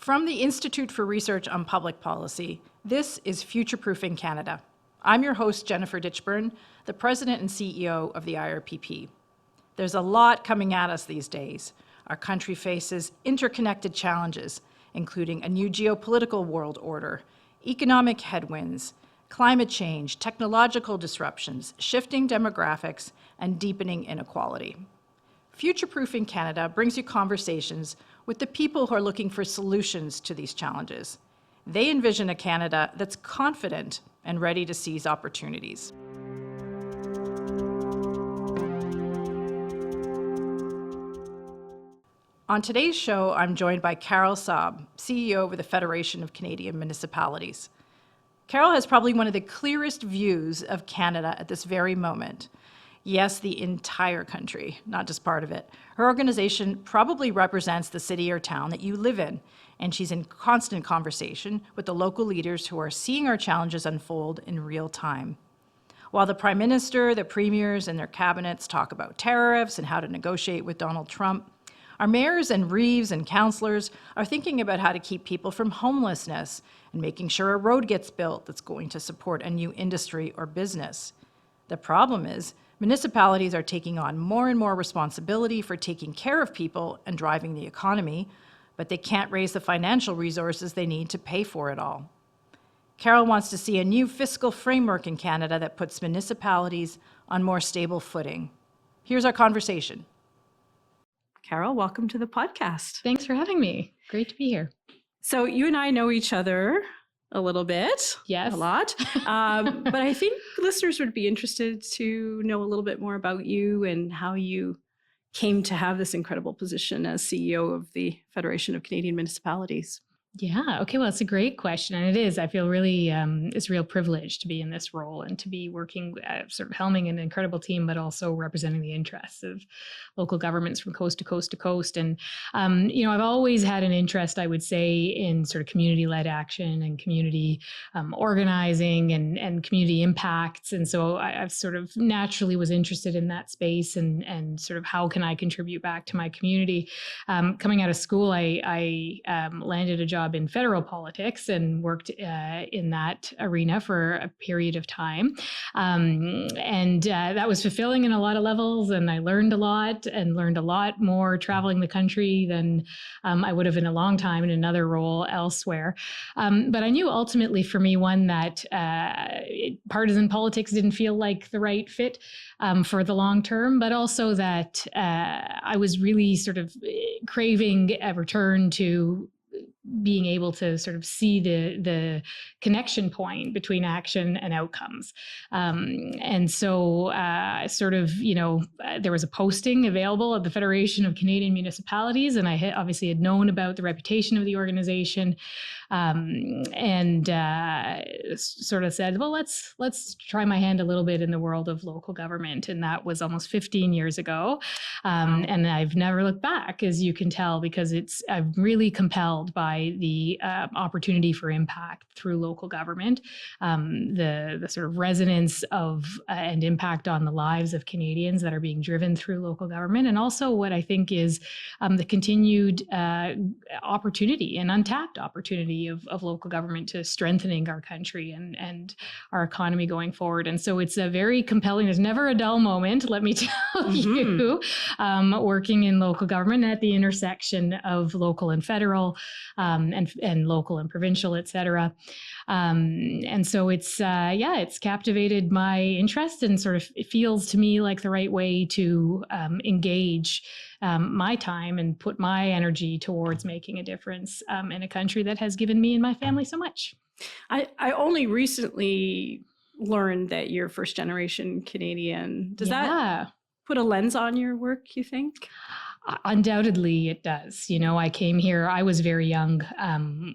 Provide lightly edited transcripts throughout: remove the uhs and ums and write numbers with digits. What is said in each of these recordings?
From the Institute for Research on Public Policy, this is Futureproofing Canada. I'm your host, Jennifer Ditchburn, the President and CEO of the IRPP. There's a lot coming at us these days. Our country faces interconnected challenges, including a new geopolitical world order, economic headwinds, climate change, technological disruptions, shifting demographics, and deepening inequality. Futureproofing Canada brings you conversations with the people who are looking for solutions to these challenges. They envision a Canada that's confident and ready to seize opportunities. On today's show, I'm joined by Carole Saab, CEO of the Federation of Canadian Municipalities. Carole has probably one of the clearest views of Canada at this very moment. Yes, the entire country, not just part of it. Her organization probably represents the city or town that you live in, and she's in constant conversation with the local leaders who are seeing our challenges unfold in real time. While the Prime Minister, the premiers, and their cabinets talk about tariffs and how to negotiate with Donald Trump, our mayors and reeves and councillors are thinking about how to keep people from homelessness and making sure a road gets built that's going to support a new industry or business. The problem is, municipalities are taking on more and more responsibility for taking care of people and driving the economy, but they can't raise the financial resources they need to pay for it all. Carole wants to see a new fiscal framework in Canada that puts municipalities on more stable footing. Here's our conversation. Carole, welcome to the podcast. Thanks for having me. Great to be here. So you and I know each other a little bit. Yes. A lot. But I think listeners would be interested to know a little bit more about you and how you came to have this incredible position as CEO of the Federation of Canadian Municipalities. Yeah. Okay. Well, it's a great question. And it is. I feel really, it's a real privilege to be in this role and to be working, sort of helming an incredible team, but also representing the interests of local governments from coast to coast to coast. And, I've always had an interest, I would say, in sort of community-led action and community organizing and community impacts. And so I've sort of naturally was interested in that space and sort of how can I contribute back to my community. Coming out of school, I landed a job in federal politics and worked in that arena for a period of time. That was fulfilling in a lot of levels. And I learned a lot more traveling the country than I would have in a long time in another role elsewhere. But I knew ultimately for me, one, that partisan politics didn't feel like the right fit for the long term, but also that I was really sort of craving a return to being able to sort of see the connection point between action and outcomes. And so there was a posting available at the Federation of Canadian Municipalities, and I obviously had known about the reputation of the organization, sort of said, well, let's try my hand a little bit in the world of local government. And that was almost 15 years ago. And I've never looked back, as you can tell, because I'm really compelled by the opportunity for impact through local government, the sort of resonance of and impact on the lives of Canadians that are being driven through local government, and also what I think is the continued opportunity and untapped opportunity of local government to strengthening our country and our economy going forward. And so it's a very compelling, there's never a dull moment, let me tell you, working in local government at the intersection of local and federal, and local and provincial, et cetera. And so it's captivated my interest, and sort of it feels to me like the right way to engage my time and put my energy towards making a difference in a country that has given me and my family so much. I only recently learned that you're first generation Canadian. Does that put a lens on your work, you think? Undoubtedly, it does. I came here, I was very young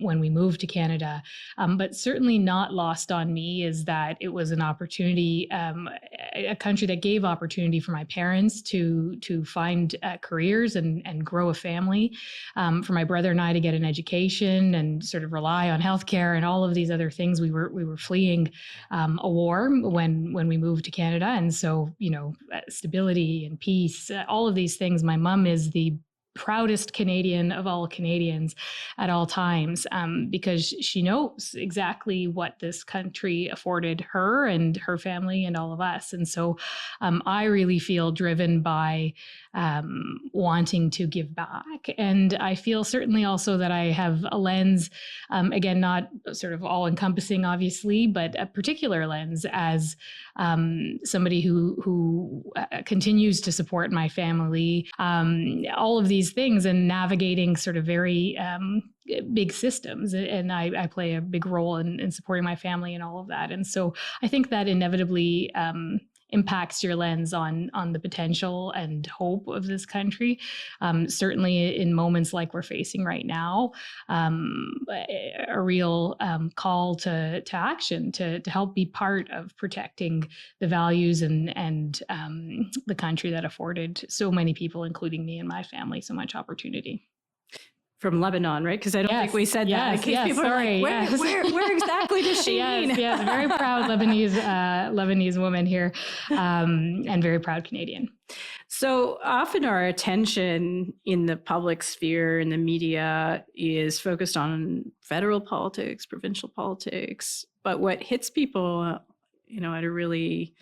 when we moved to Canada, but certainly not lost on me is that it was an opportunity, a country that gave opportunity for my parents to find careers and grow a family, for my brother and I to get an education and sort of rely on healthcare and all of these other things. We were fleeing a war when we moved to Canada. And so, stability and peace, all of these things. My mom is the proudest Canadian of all Canadians at all times, because she knows exactly what this country afforded her and her family and all of us. And so I really feel driven by wanting to give back. And I feel certainly also that I have a lens, again, not sort of all encompassing, obviously, but a particular lens as somebody who continues to support my family, all of these things, and navigating sort of very big systems. And I play a big role in supporting my family and all of that. And so I think that inevitably impacts your lens on the potential and hope of this country. Certainly in moments like we're facing right now, a real call to action to help be part of protecting the values and the country that afforded so many people, including me and my family, so much opportunity. From Lebanon, right? Because I don't think we said that. In case people sorry, are like, where exactly does she mean? Yes, very proud Lebanese woman here, and very proud Canadian. So often our attention in the public sphere, in the media, is focused on federal politics, provincial politics. But what hits people, at a really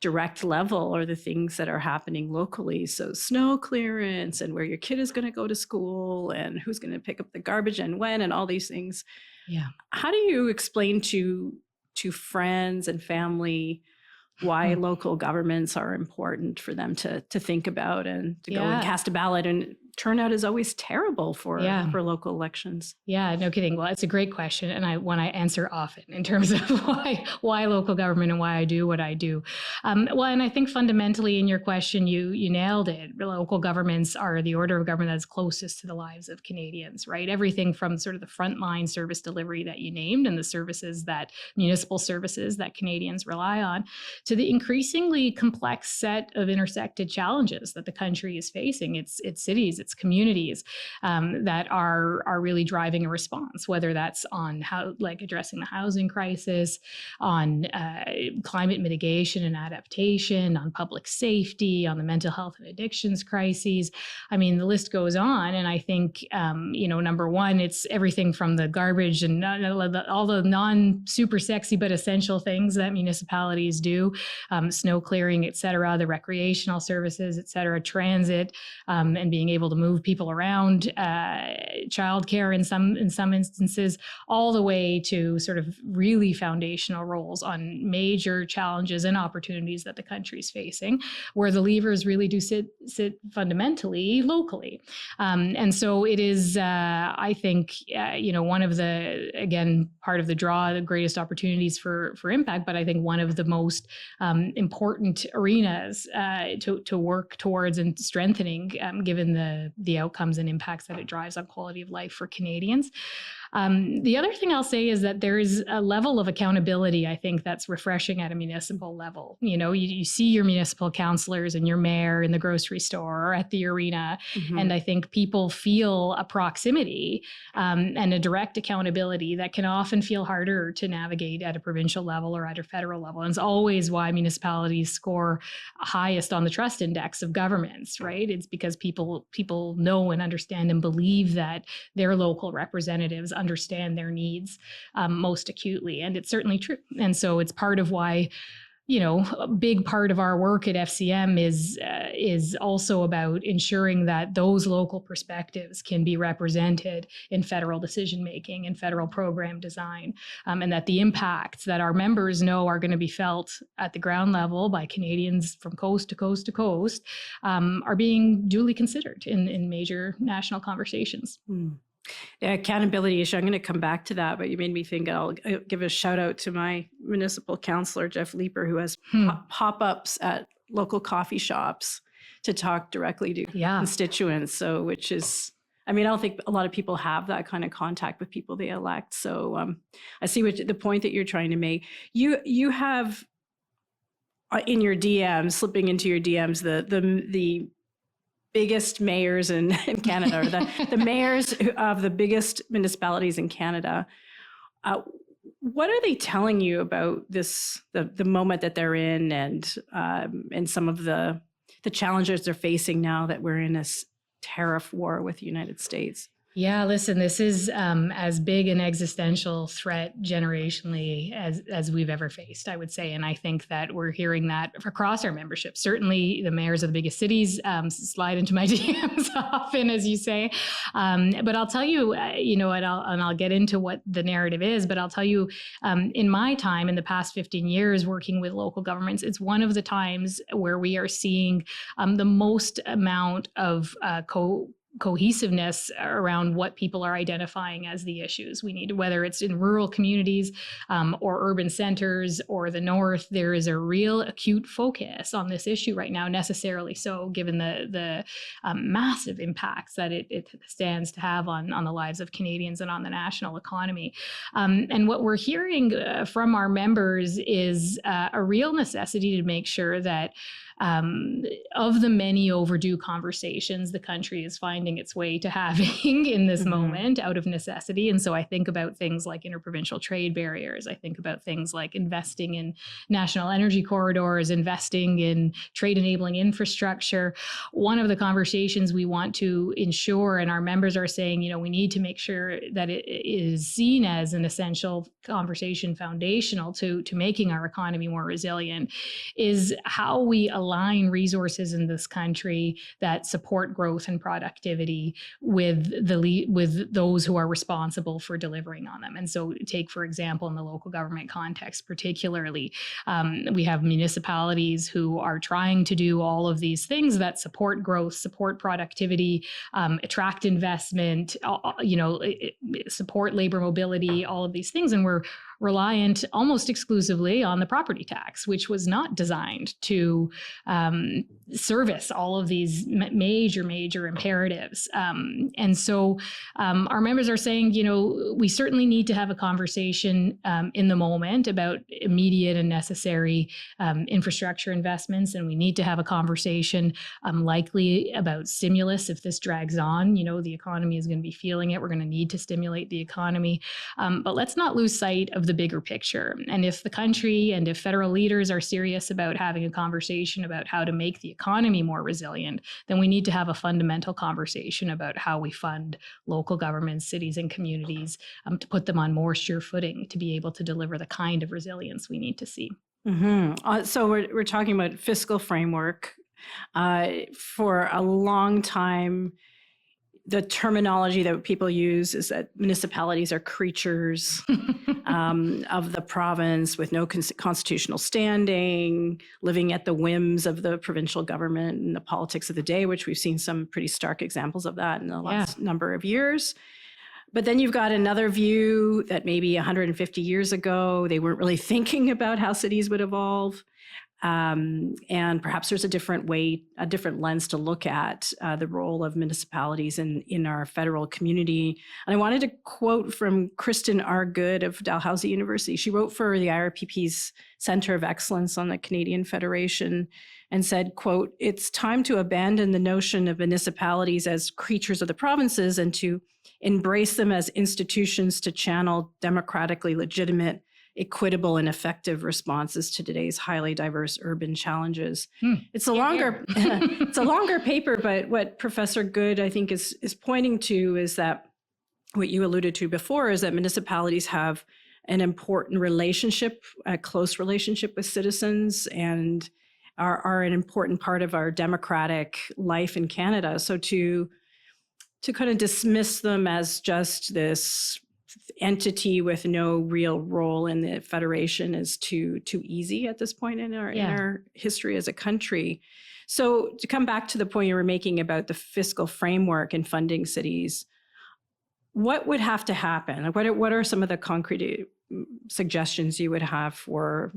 direct level are the things that are happening locally. So snow clearance and where your kid is going to go to school and who's going to pick up the garbage and when and all these things. Yeah. How do you explain to friends and family why local governments are important for them to think about and to go and cast a ballot? And turnout is always terrible for local elections. Yeah, no kidding. Well, it's a great question, and one I answer often in terms of why local government and why I do what I do. Well, and I think fundamentally in your question, you nailed it. Local governments are the order of government that's closest to the lives of Canadians, right? Everything from sort of the frontline service delivery that you named and the services that municipal services that Canadians rely on, to the increasingly complex set of intersected challenges that the country is facing. It's cities, it's communities that are really driving a response, whether that's on addressing the housing crisis, on climate mitigation and adaptation, on public safety, on the mental health and addictions crises. I mean, the list goes on. And I think, number one, it's everything from the garbage and all the non-super sexy but essential things that municipalities do, snow clearing, et cetera, the recreational services, et cetera, transit, and being able to move people around, childcare in some instances, all the way to sort of really foundational roles on major challenges and opportunities that the country's facing, where the levers really do sit fundamentally locally. And so it is, I think, one of the, again, part of the draw, the greatest opportunities for impact, but I think one of the most important arenas to work towards and strengthening, given the outcomes and impacts that it drives on quality of life for Canadians. The other thing I'll say is that there is a level of accountability, I think, that's refreshing at a municipal level. You see your municipal councillors and your mayor in the grocery store or at the arena, and I think people feel a proximity and a direct accountability that can often feel harder to navigate at a provincial level or at a federal level. And it's always why municipalities score highest on the trust index of governments, right? It's because people know and understand and believe that their local representatives understand their needs most acutely. And it's certainly true. And so it's part of why, a big part of our work at FCM is also about ensuring that those local perspectives can be represented in federal decision making and federal program design, and that the impacts that our members know are going to be felt at the ground level by Canadians from coast to coast to coast are being duly considered in major national conversations. The accountability issue, I'm going to come back to that, but you made me think I'll give a shout out to my municipal councillor, Jeff Leeper, who has pop-ups at local coffee shops to talk directly to constituents. So, which is, I don't think a lot of people have that kind of contact with people they elect. So I see the point that you're trying to make. You have in your DMs, slipping into your DMs, the biggest mayors in Canada, or the mayors of the biggest municipalities in Canada. What are they telling you about this, the moment that they're in, and some of the challenges they're facing now that we're in tariff war with the United States? Yeah, listen, this is as big an existential threat generationally as we've ever faced, I would say. And I think that we're hearing that across our membership. Certainly the mayors of the biggest cities slide into my DMs often, as you say. But I'll tell you, and I'll get into what the narrative is, but I'll tell you, in my time, in the past 15 years working with local governments, it's one of the times where we are seeing the most amount of cohesiveness around what people are identifying as the issues we need, whether it's in rural communities or urban centers or the north. There is a real acute focus on this issue right now, necessarily so, given the massive impacts that it stands to have on the lives of Canadians and on the national economy. And what we're hearing from our members is a real necessity to make sure that of the many overdue conversations the country is finding its way to having in this moment out of necessity. And so I think about things like interprovincial trade barriers. I think about things like investing in national energy corridors, investing in trade enabling infrastructure. One of the conversations we want to ensure, and our members are saying, we need to make sure that it is seen as an essential conversation, foundational to making our economy more resilient, is how we align resources in this country that support growth and productivity with those who are responsible for delivering on them. And so take, for example, in the local government context, particularly, we have municipalities who are trying to do all of these things that support growth, support productivity, attract investment, support labor mobility, all of these things. And we're reliant almost exclusively on the property tax, which was not designed to service all of these major imperatives. And so our members are saying, we certainly need to have a conversation in the moment about immediate and necessary infrastructure investments. And we need to have a conversation likely about stimulus if this drags on. The economy is going to be feeling it. We're going to need to stimulate the economy. But let's not lose sight of the bigger picture. And if the country and if federal leaders are serious about having a conversation about how to make the economy more resilient, then we need to have a fundamental conversation about how we fund local governments, cities, and communities to put them on more sure footing to be able to deliver the kind of resilience we need to see. So we're talking about fiscal framework. For a long time, the terminology that people use is that municipalities are creatures of the province with no constitutional standing, living at the whims of the provincial government and the politics of the day, which we've seen some pretty stark examples of that in the last number of years. But then you've got another view that maybe 150 years ago, they weren't really thinking about how cities would evolve. And perhaps there's a different lens to look at the role of municipalities in our federal community. And I wanted to quote from Kristen R. Good of Dalhousie University. She wrote for the IRPP's Center of Excellence on the Canadian Federation and said, quote, "It's time to abandon the notion of municipalities as creatures of the provinces and to embrace them as institutions to channel democratically legitimate, equitable, and effective responses to today's highly diverse urban challenges." It's a longer paper, but what Professor Good, I think, is pointing to is that what you alluded to before is that municipalities have an important relationship, a close relationship with citizens, and are an important part of our democratic life in Canada. So to kind of dismiss them as just this entity with no real role in the federation is too easy at this point in our history as a country. So to come back to the point you were making about the fiscal framework and funding cities, what would have to happen? What are some of the concrete suggestions you would have for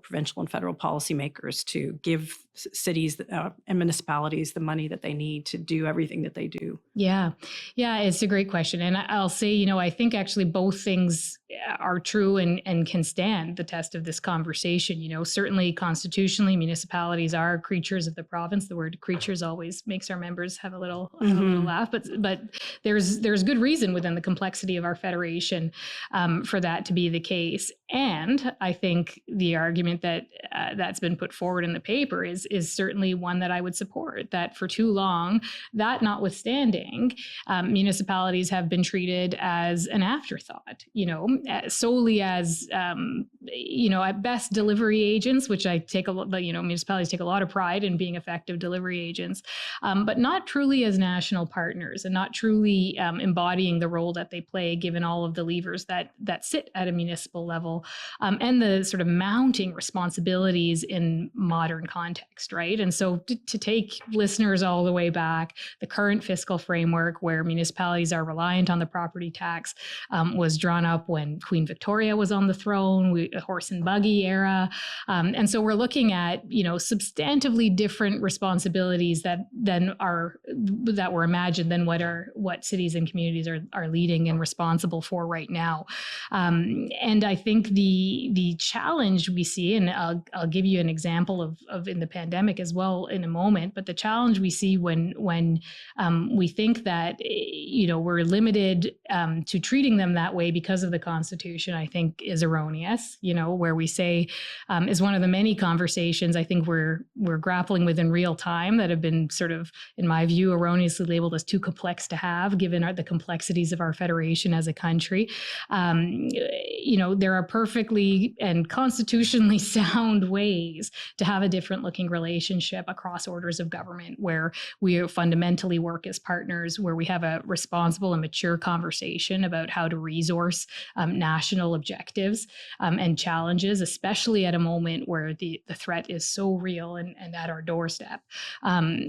provincial and federal policymakers to give cities and municipalities the money that they need to do everything that they do? Yeah, it's a great question. And I'll say, I think actually both things are true and can stand the test of this conversation. Certainly constitutionally, municipalities are creatures of the province. The word creatures always makes our members have a little laugh, but there's good reason within the complexity of our federation for that to be the case. And I think the argument that that's been put forward in the paper is certainly one that I would support, that for too long, that notwithstanding, municipalities have been treated as an afterthought, solely as, at best delivery agents, which I take municipalities take a lot of pride in being effective delivery agents, but not truly as national partners and not truly embodying the role that they play, given all of the levers that sit at a municipal level and the sort of mounting responsibilities in modern context, right? And so to take listeners all the way back, the current fiscal framework where municipalities are reliant on the property tax was drawn up when Queen Victoria was on the throne, a horse and buggy era. And so we're looking at, substantively different responsibilities that were imagined than what cities and communities are leading and responsible for right now. And I think the challenge we see, and I'll give you an example of in the pandemic as well in a moment, but the challenge we see when we think that we're limited to treating them that way because of the Constitution, I think is erroneous. Where we say is one of the many conversations I think we're grappling with in real time that have been sort of, in my view, erroneously labeled as too complex to have, given the complexities of our federation as a country. There are perfectly and constitutionally sound ways to have a different looking relationship across orders of government, where we fundamentally work as partners, where we have a responsible and mature conversation about how to resource national objectives and challenges, especially at a moment where the threat is so real and at our doorstep.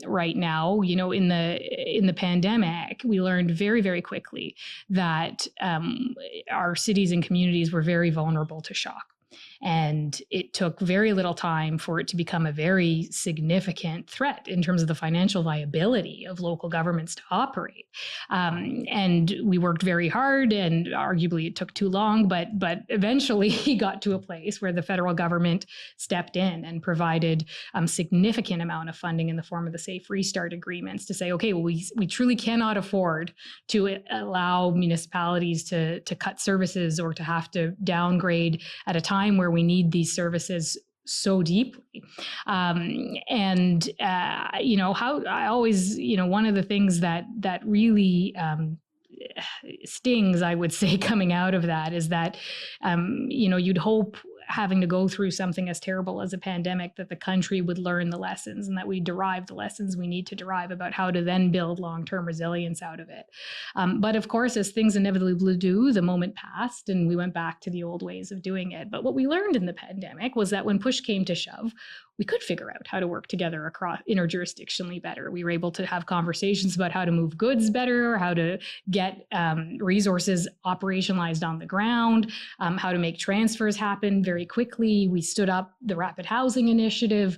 Right now, in the pandemic, we learned very, very quickly that our cities and communities were very vulnerable to shock. And it took very little time for it to become a very significant threat in terms of the financial viability of local governments to operate. And we worked very hard, and arguably it took too long, but eventually he got to a place where the federal government stepped in and provided significant amount of funding in the form of the Safe Restart agreements to say, okay, well, we truly cannot afford to allow municipalities to cut services or to have to downgrade at a time where we need these services so deeply. How I always, one of the things that really stings, I would say, coming out of that is that, you'd hope, having to go through something as terrible as a pandemic, that the country would learn the lessons and that we derive the lessons we need to derive about how to then build long-term resilience out of it. But of course, as things inevitably do, the moment passed and we went back to the old ways of doing it. But what we learned in the pandemic was that when push came to shove, we could figure out how to work together across interjurisdictionally better. We were able to have conversations about how to move goods better, how to get resources operationalized on the ground, how to make transfers happen very quickly. We stood up the Rapid Housing Initiative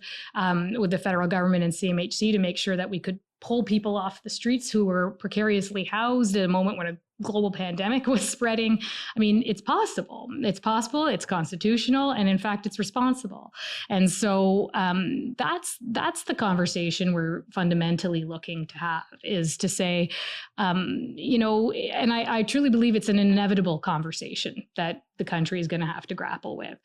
with the federal government and CMHC to make sure that we could pull people off the streets who were precariously housed at a moment when a global pandemic was spreading. I mean, it's possible. It's possible. It's constitutional, and in fact, it's responsible. And so that's the conversation we're fundamentally looking to have, is to say, and I truly believe it's an inevitable conversation that the country is going to have to grapple with.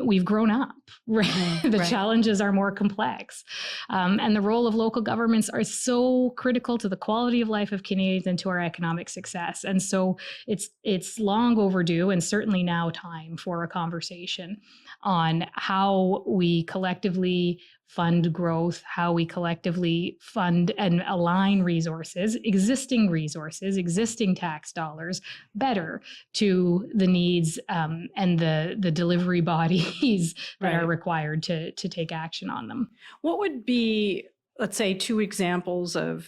We've grown up. Right? The challenges are more complex. And the role of local governments are so critical to the quality of life of Canadians and to our economic success. And so it's long overdue, and certainly now time for a conversation on how we collectively fund growth, how we collectively fund and align resources, existing tax dollars better to the needs and the delivery bodies that are required to take action on them. What would be, let's say, two examples of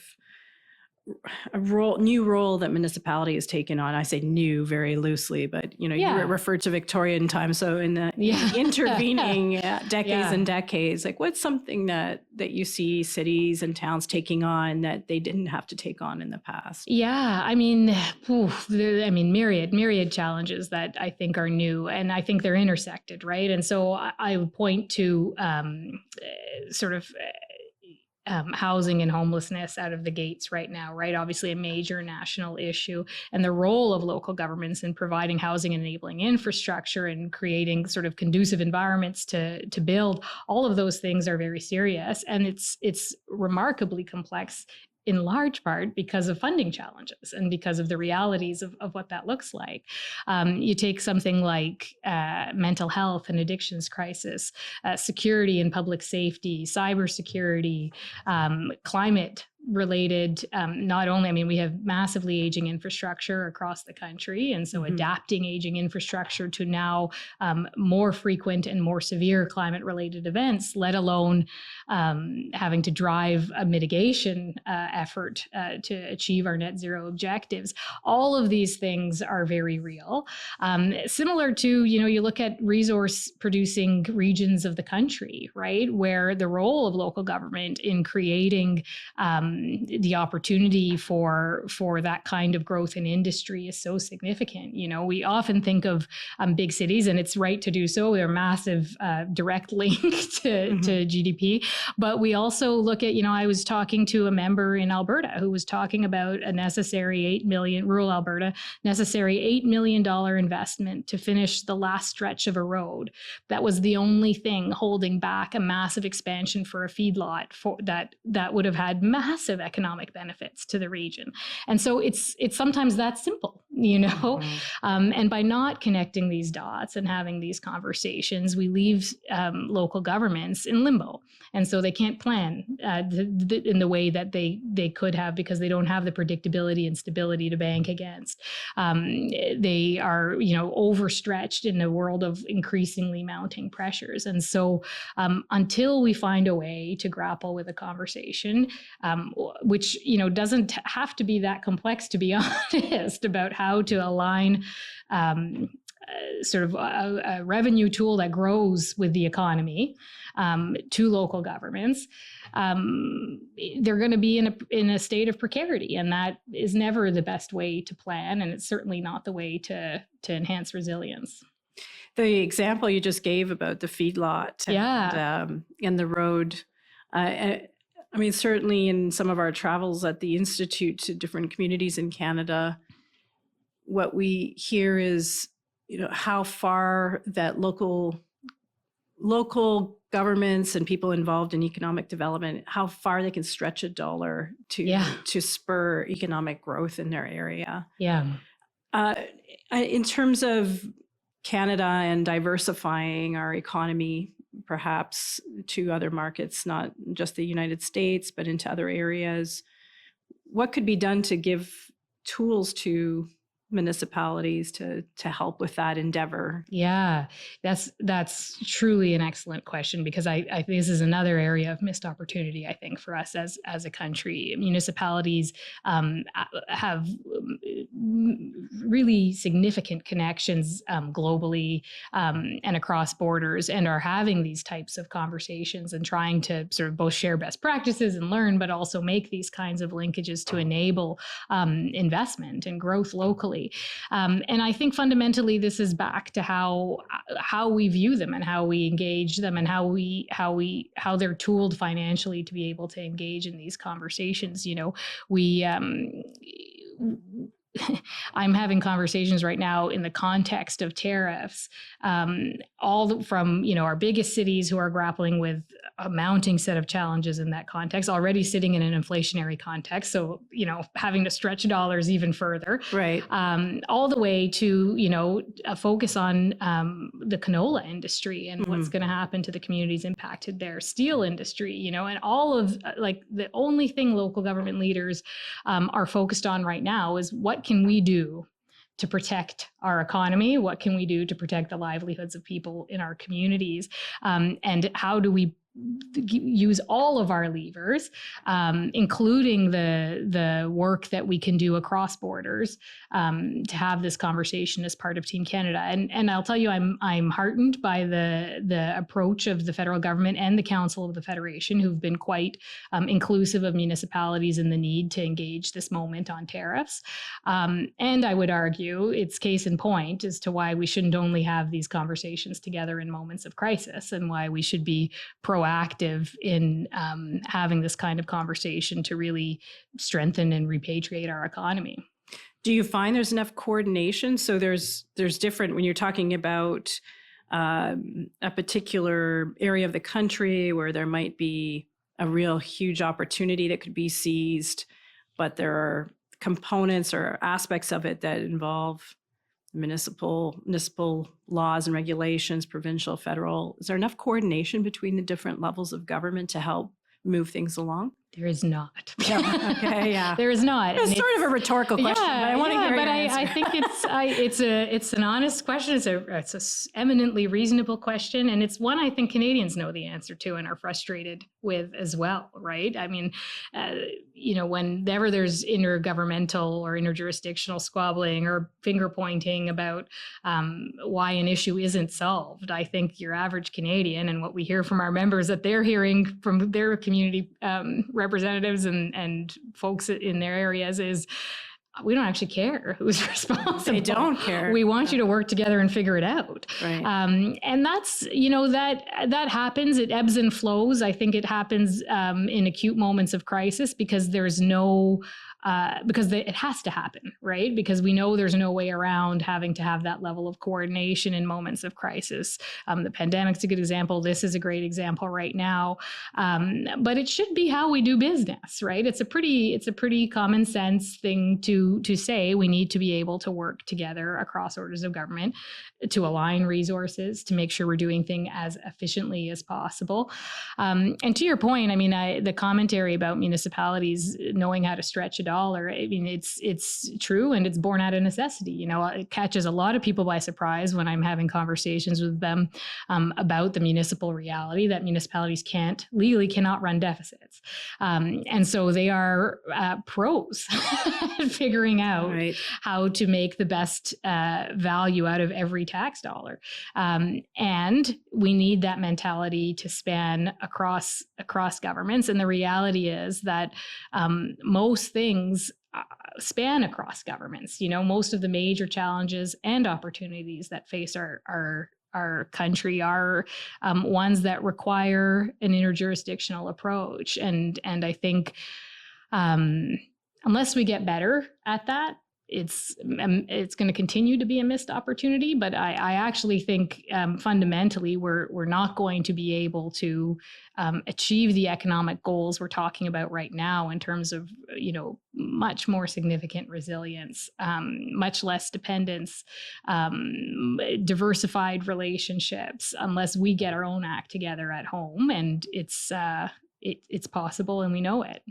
new role that municipality has taken on. I say new very loosely, but you referred to Victorian times. So in the intervening decades and decades, like what's something that you see cities and towns taking on that they didn't have to take on in the past? Yeah, I mean, myriad challenges that I think are new, and I think they're intersected, right? And so I would point to housing and homelessness out of the gates right now, right? Obviously a major national issue, and the role of local governments in providing housing and enabling infrastructure and creating sort of conducive environments to build. All of those things are very serious, and it's remarkably complex in large part because of funding challenges and because of the realities of what that looks like. You take something like mental health and addictions crisis, security and public safety, cybersecurity, climate related, not only, we have massively aging infrastructure across the country. And so adapting aging infrastructure to now more frequent and more severe climate related events, let alone having to drive a mitigation effort to achieve our net zero objectives. All of these things are very real. Similar to, you look at resource producing regions of the country, right? Where the role of local government in creating the opportunity for that kind of growth in industry is so significant. We often think of big cities, and it's right to do so. They're a massive direct link to GDP. But we also look at, I was talking to a member in Alberta who was talking about a necessary rural Alberta, necessary $8 million investment to finish the last stretch of a road. That was the only thing holding back a massive expansion for a feedlot that would have had massive economic benefits to the region. And so it's sometimes that simple, and by not connecting these dots and having these conversations, we leave local governments in limbo. And so they can't plan in the way that they could have, because they don't have the predictability and stability to bank against. They are, overstretched in a world of increasingly mounting pressures. And so until we find a way to grapple with a conversation, which, doesn't have to be that complex, to be honest, about how to align sort of a revenue tool that grows with the economy to local governments, they're going to be in a state of precarity, and that is never the best way to plan, and it's certainly not the way to enhance resilience. The example you just gave about the feedlot and the road, certainly in some of our travels at the Institute to different communities in Canada, what we hear is, how far that local governments and people involved in economic development, how far they can stretch a dollar to spur economic growth in their area. Yeah. In terms of Canada and diversifying our economy, perhaps to other markets, not just the United States, but into other areas, what could be done to give tools to municipalities to help with that endeavor? Yeah, that's truly an excellent question, because I think this is another area of missed opportunity, I think, for us as a country. Municipalities have really significant connections globally and across borders, and are having these types of conversations and trying to sort of both share best practices and learn, but also make these kinds of linkages to enable investment and growth locally. And I think fundamentally this is back to how we view them and how we engage them, and how they're tooled financially to be able to engage in these conversations. I'm having conversations right now in the context of tariffs, all from our biggest cities who are grappling with a mounting set of challenges in that context, already sitting in an inflationary context, so having to stretch dollars even further, right? All the way to a focus on the canola industry and what's going to happen to the communities impacted there, steel industry, and all of the only thing local government leaders are focused on right now is what can we do to protect our economy? What can we do to protect the livelihoods of people in our communities? And how do we use all of our levers, including the work that we can do across borders, to have this conversation as part of Team Canada. And I'll tell you, I'm heartened by the approach of the federal government and the Council of the Federation, who've been quite inclusive of municipalities in the need to engage this moment on tariffs. And I would argue it's case in point as to why we shouldn't only have these conversations together in moments of crisis, and why we should be proactive in having this kind of conversation to really strengthen and repatriate our economy. Do you find there's enough coordination? So there's different, when you're talking about a particular area of the country where there might be a real huge opportunity that could be seized, but there are components or aspects of it that involve municipal laws and regulations, provincial, federal. Is there enough coordination between the different levels of government to help move things along? There is not. Okay, yeah. There is not. It's sort of a rhetorical question, but I want to hear your answer. I think it's an honest question. It's a eminently reasonable question, and it's one I think Canadians know the answer to and are frustrated with as well, right? I mean, whenever there's intergovernmental or interjurisdictional squabbling or finger pointing about why an issue isn't solved, I think your average Canadian, and what we hear from our members that they're hearing from their community representatives and folks in their areas, is we don't actually care who's responsible. They don't care. We want you to work together and figure it out. Right. And that's, that happens. It ebbs and flows. I think it happens in acute moments of crisis because there's no it has to happen, right? Because we know there's no way around having to have that level of coordination in moments of crisis. The pandemic's a good example. This is a great example right now. But it should be how we do business, right? It's a pretty common sense thing to say. We need to be able to work together across orders of government to align resources, to make sure we're doing things as efficiently as possible. And to your point, I mean, the commentary about municipalities knowing how to stretch a dollar, I mean, it's true, and it's born out of necessity. It catches a lot of people by surprise when I'm having conversations with them about the municipal reality that municipalities legally cannot run deficits. And so they are pros at figuring out how to make the best value out of every tax dollar. And we need that mentality to span across governments. And the reality is that most things span across governments. Most of the major challenges and opportunities that face our country are ones that require an interjurisdictional approach. And I think unless we get better at that, it's going to continue to be a missed opportunity. But I actually think fundamentally we're not going to be able to achieve the economic goals we're talking about right now in terms of much more significant resilience, much less dependence, diversified relationships, unless we get our own act together at home. And it's possible, and we know it.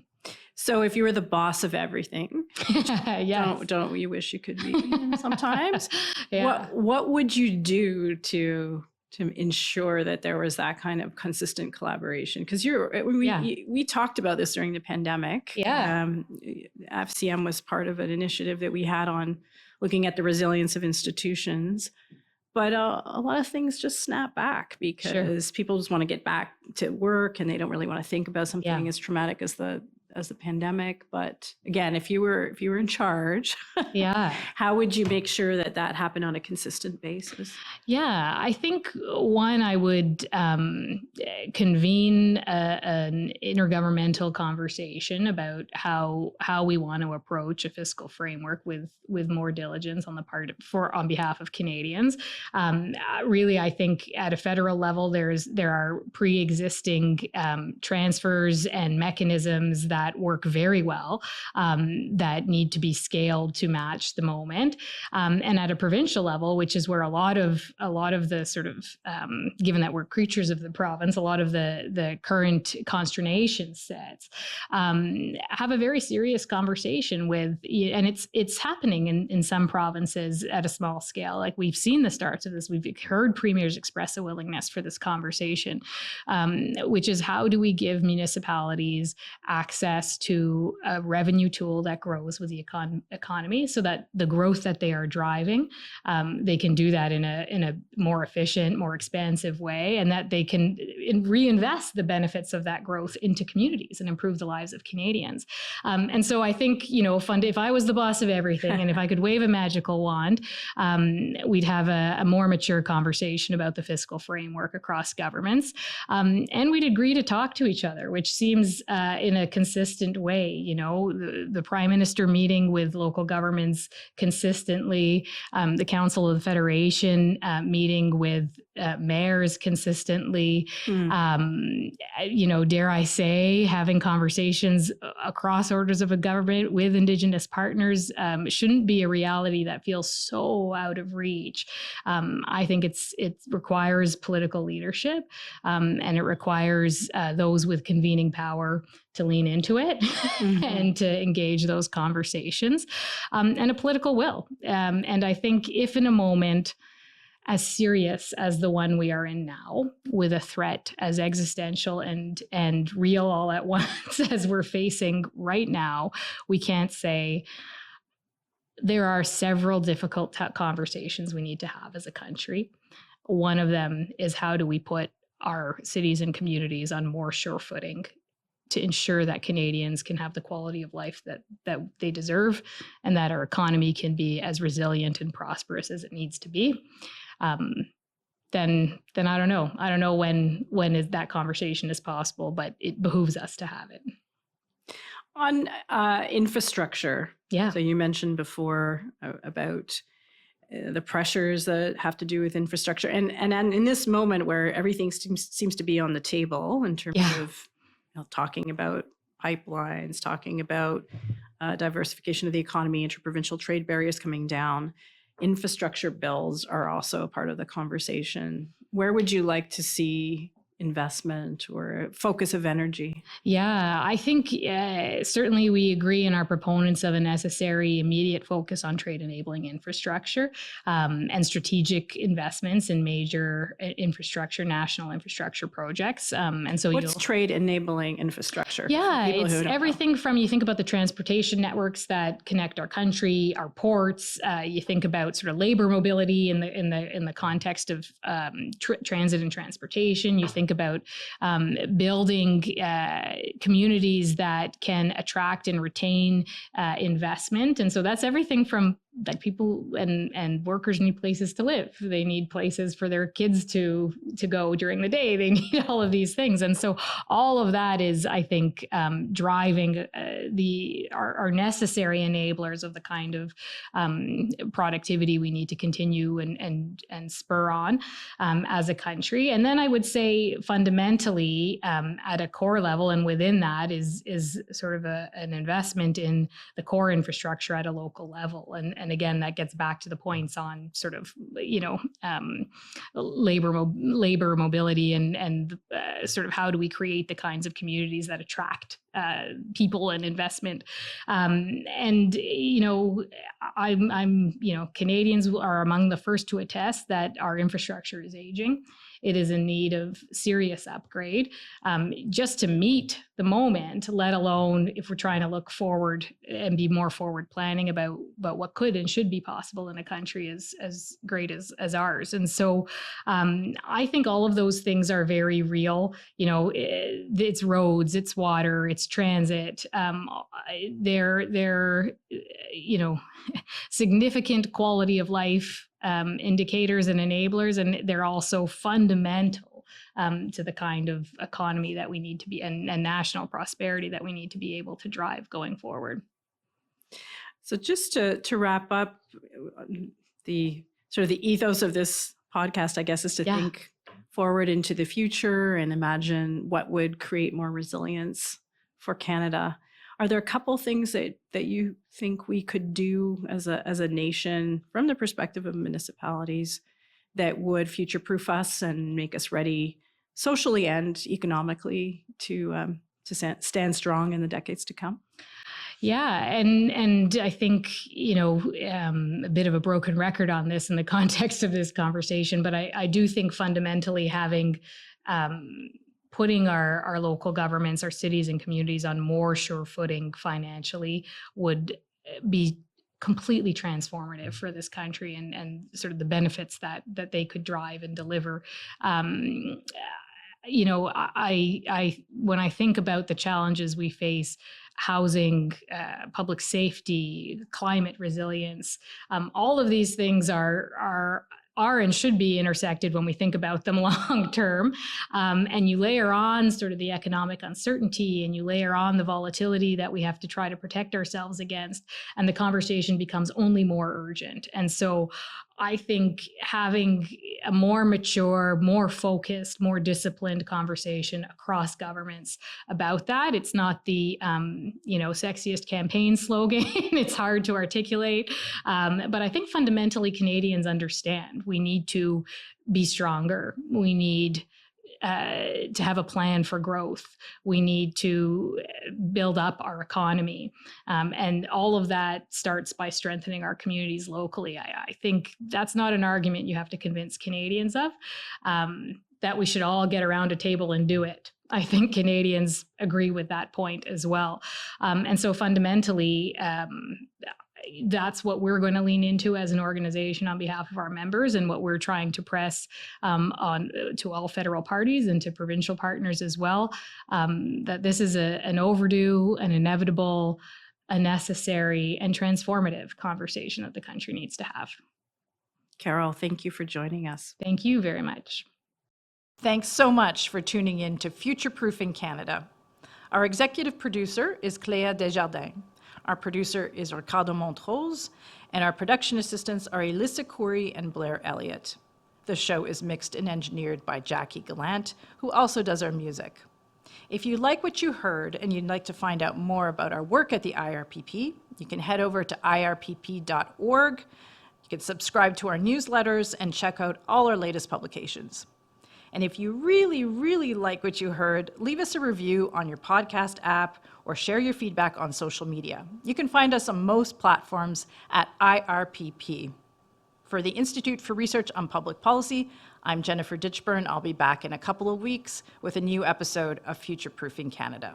So if you were the boss of everything, yes. don't you wish you could be sometimes? What would you do to ensure that there was that kind of consistent collaboration? Because we talked about this during the pandemic. FCM was part of an initiative that we had on looking at the resilience of institutions. But a lot of things just snap back because people just want to get back to work, and they don't really want to think about something as traumatic as the pandemic. But again, if you were in charge, how would you make sure that happened on a consistent basis? Yeah, I think one, I would convene an intergovernmental conversation about how we want to approach a fiscal framework with more diligence on behalf of Canadians. Really, I think at a federal level, there are pre-existing transfers and mechanisms that that work very well that need to be scaled to match the moment. And at a provincial level, which is where a lot of the sort of, given that we're creatures of the province, a lot of the current consternation sets, have a very serious conversation with, and it's happening in some provinces at a small scale. Like we've seen the starts of this. We've heard premiers express a willingness for this conversation, which is how do we give municipalities access to a revenue tool that grows with the economy, so that the growth that they are driving, they can do that in a more efficient, more expansive way, and that they can reinvest the benefits of that growth into communities and improve the lives of Canadians. And so I think, if I was the boss of everything and if I could wave a magical wand, we'd have a more mature conversation about the fiscal framework across governments. And we'd agree to talk to each other, which seems in a consistent way. The Prime Minister meeting with local governments consistently, the Council of the Federation meeting with mayors consistently, dare I say, having conversations across orders of a government with Indigenous partners shouldn't be a reality that feels so out of reach. I think it requires political leadership, and it requires those with convening power to lean into it and to engage those conversations, and a political will. And I think if in a moment as serious as the one we are in now, with a threat as existential and real all at once as we're facing right now, we can't say there are several difficult conversations we need to have as a country. One of them is, how do we put our cities and communities on more sure footing to ensure that Canadians can have the quality of life that they deserve, and that our economy can be as resilient and prosperous as it needs to be. Then I don't know. I don't know when is that conversation is possible, but it behooves us to have it. On infrastructure. Yeah. So you mentioned before about the pressures that have to do with infrastructure, and in this moment where everything seems to be on the table in terms of talking about pipelines, talking about diversification of the economy, interprovincial trade barriers coming down, infrastructure bills are also a part of the conversation. Where would you like to see investment or focus of energy? Yeah, I think certainly we agree in our proponents of a necessary immediate focus on trade enabling infrastructure and strategic investments in major infrastructure, national infrastructure projects. And so what's trade enabling infrastructure? Yeah, it's everything from, you think about the transportation networks that connect our country, our ports. You think about sort of labor mobility in the context of transit and transportation. You think about building communities that can attract and retain investment. And so that's everything from, like, people and workers need places to live. They need places for their kids to go during the day. They need all of these things. And so all of that is, I think, driving our necessary enablers of the kind of productivity we need to continue and spur on as a country. And then I would say fundamentally at a core level, and within that is sort of an investment in the core infrastructure at a local level. And again, that gets back to the points on sort of, labor mobility and sort of how do we create the kinds of communities that attract people and investment. Canadians are among the first to attest that our infrastructure is aging. It is in need of serious upgrade just to meet the moment, let alone if we're trying to look forward and be more forward planning about what could and should be possible in a country as great as ours. And so I think all of those things are very real. It's roads, it's water, it's transit. They're significant quality of life indicators and enablers, and they're also fundamental to the kind of economy that we need to be and national prosperity that we need to be able to drive going forward. So just to wrap up, the sort of the ethos of this podcast, I guess, is to think forward into the future and imagine what would create more resilience for Canada. Are there a couple things that you think we could do as a nation from the perspective of municipalities that would future-proof us and make us ready socially and economically to stand strong in the decades to come? Yeah, and I think, a bit of a broken record on this in the context of this conversation, but I do think fundamentally having putting our local governments, our cities and communities on more sure footing financially would be completely transformative for this country, and sort of the benefits that they could drive and deliver. I when I think about the challenges we face, housing, public safety, climate resilience, all of these things are and should be intersected when we think about them long term. And you layer on sort of the economic uncertainty, and you layer on the volatility that we have to try to protect ourselves against, and the conversation becomes only more urgent. And so I think having a more mature, more focused, more disciplined conversation across governments about that. It's not the sexiest campaign slogan. It's hard to articulate, but I think fundamentally Canadians understand we need to be stronger. We need to have a plan for growth. We need to build up our economy. And all of that starts by strengthening our communities locally. I think that's not an argument you have to convince Canadians of, that we should all get around a table and do it. I think Canadians agree with that point as well. And so fundamentally, that's what we're going to lean into as an organization on behalf of our members, and what we're trying to press on to all federal parties and to provincial partners as well, that this is an overdue, an inevitable, a necessary, and transformative conversation that the country needs to have. Carole, thank you for joining us. Thank you very much. Thanks so much for tuning in to Futureproofing Canada. Our executive producer is Cléa Desjardins. Our producer is Ricardo Montrose, and our production assistants are Elissa Coury and Blair Elliott. The show is mixed and engineered by Jackie Gallant, who also does our music. If you like what you heard and you'd like to find out more about our work at the IRPP, you can head over to irpp.org. You can subscribe to our newsletters and check out all our latest publications. And if you really, really like what you heard, leave us a review on your podcast app or share your feedback on social media. You can find us on most platforms at IRPP. For the Institute for Research on Public Policy, I'm Jennifer Ditchburn. I'll be back in a couple of weeks with a new episode of Futureproofing Canada.